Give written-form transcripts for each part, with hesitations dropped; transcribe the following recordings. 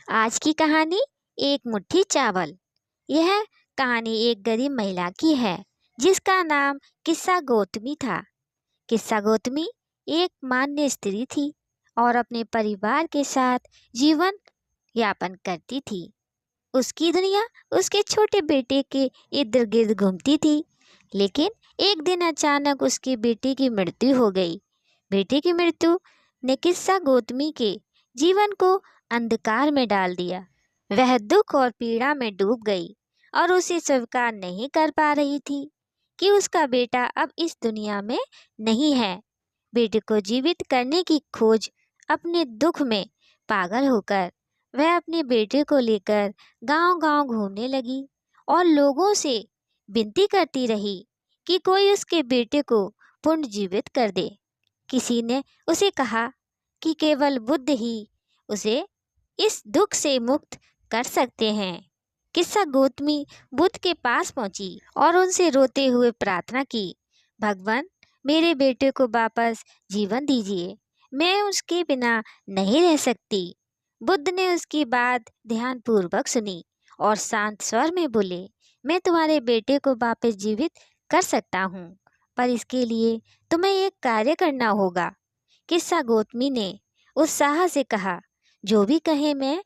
आज की कहानी एक मुट्ठी चावल। यह कहानी एक गरीब महिला की है जिसका नाम किस्सा गौतमी था। किस्सा गौतमी एक मान्य स्त्री थी और अपने परिवार के साथ जीवन यापन करती थी। उसकी दुनिया उसके छोटे बेटे के इर्द गिर्द घूमती थी। लेकिन एक दिन अचानक उसके बेटे की मृत्यु हो गई। बेटे की मृत्यु ने किस्सा गौतमी के जीवन को अंधकार में डाल दिया। वह दुख और पीड़ा में डूब गई और उसे स्वीकार नहीं कर पा रही थी कि उसका बेटा अब इस दुनिया में नहीं है। बेटे को जीवित करने की खोज अपने दुख में पागल होकर वह अपने बेटे को लेकर गांव-गांव घूमने लगी और लोगों से विनती करती रही कि कोई उसके बेटे को पुनर्जीवित कर दे। किसी ने उसे कहा कि केवल बुद्ध ही उसे इस दुख से मुक्त कर सकते हैं। किस्सा गौतमी बुद्ध के पास पहुंची और उनसे रोते हुए प्रार्थना की, भगवान, मेरे बेटे को वापस जीवन दीजिए, मैं उसके बिना नहीं रह सकती। बुद्ध ने उसकी बात ध्यानपूर्वक सुनी और शांत स्वर में बोले, मैं तुम्हारे बेटे को वापस जीवित कर सकता हूँ, पर इसके लिए तुम्हें एक कार्य करना होगा। किस्सा गौतमी ने उत्साह से कहा, जो भी कहे मैं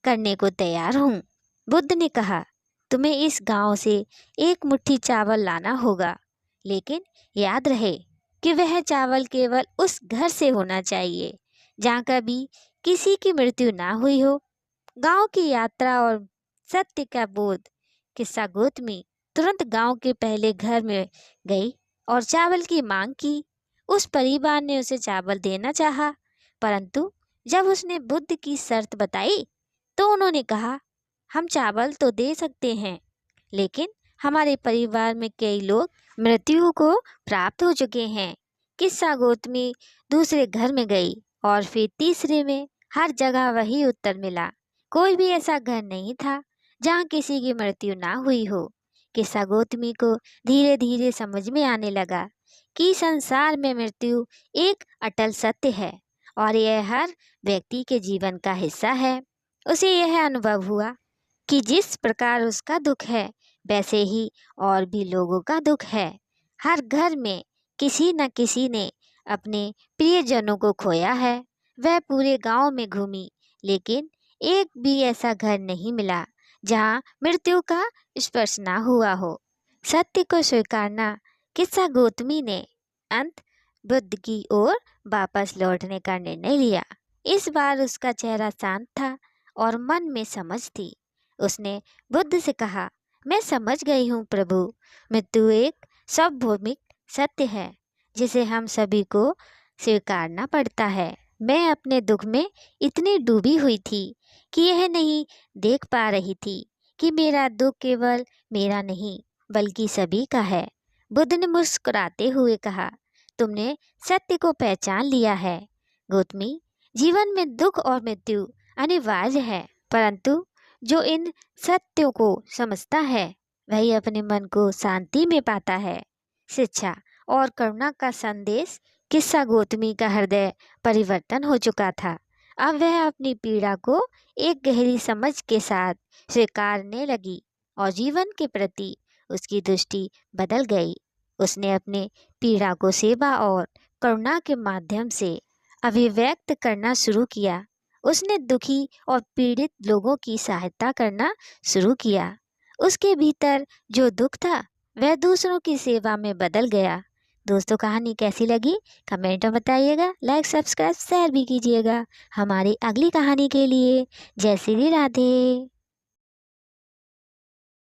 करने को तैयार हूँ। बुद्ध ने कहा, तुम्हें इस गांव से एक मुट्ठी चावल लाना होगा, लेकिन याद रहे कि वह चावल केवल उस घर से होना चाहिए जहाँ कभी किसी की मृत्यु ना हुई हो। गांव की यात्रा और सत्य का बोध। किस्सा गौतमी तुरंत गांव के पहले घर में गई और चावल की मांग की। उस परिवार ने उसे चावल देना चाहा, परंतु जब उसने बुद्ध की शर्त बताई तो उन्होंने कहा, हम चावल तो दे सकते हैं, लेकिन हमारे परिवार में कई लोग मृत्यु को प्राप्त हो चुके हैं। किस्सा गौतमी दूसरे घर में गई और फिर तीसरे में। हर जगह वही उत्तर मिला, कोई भी ऐसा घर नहीं था जहाँ किसी की मृत्यु ना हुई हो। किस्सा गौतमी को धीरे धीरे समझ में आने लगा कि संसार में मृत्यु एक अटल सत्य है और यह हर व्यक्ति के जीवन का हिस्सा है। उसे यह अनुभव हुआ कि जिस प्रकार उसका दुख है, वैसे ही और भी लोगों का दुख है। हर घर में किसी न किसी ने अपने प्रियजनों को खोया है। वह पूरे गांव में घूमी, लेकिन एक भी ऐसा घर नहीं मिला जहां मृत्यु का स्पर्श ना हुआ हो। सत्य को स्वीकारना। किस्सा गौतमी ने अंत बुद्ध की ओर वापस लौटने का निर्णय लिया। इस बार उसका चेहरा शांत था और मन में समझ थी। उसने बुद्ध से कहा, मैं समझ गई हूँ प्रभु, मृत्यु एक सार्वभौमिक सत्य है जिसे हम सभी को स्वीकारना पड़ता है। मैं अपने दुख में इतनी डूबी हुई थी कि यह नहीं देख पा रही थी कि मेरा दुख केवल मेरा नहीं बल्कि सभी का है। बुद्ध ने मुस्कुराते हुए कहा, तुमने सत्य को पहचान लिया है गौतमी। जीवन में दुख और मृत्यु अनिवार्य है, परंतु जो इन सत्यों को समझता है वही अपने मन को शांति में पाता है। शिक्षा और करुणा का संदेश। किस्सा गौतमी का हृदय परिवर्तन हो चुका था। अब वह अपनी पीड़ा को एक गहरी समझ के साथ स्वीकारने लगी और जीवन के प्रति उसकी दृष्टि बदल गई। उसने अपने पीड़ा को सेवा और करुणा के माध्यम से अभिव्यक्त करना शुरू किया। उसने दुखी और पीड़ित लोगों की सहायता करना शुरू किया। उसके भीतर जो दुख था वह दूसरों की सेवा में बदल गया। दोस्तों, कहानी कैसी लगी कमेंट में बताइएगा। लाइक, सब्सक्राइब, शेयर भी कीजिएगा हमारी अगली कहानी के लिए। जय श्री राधे।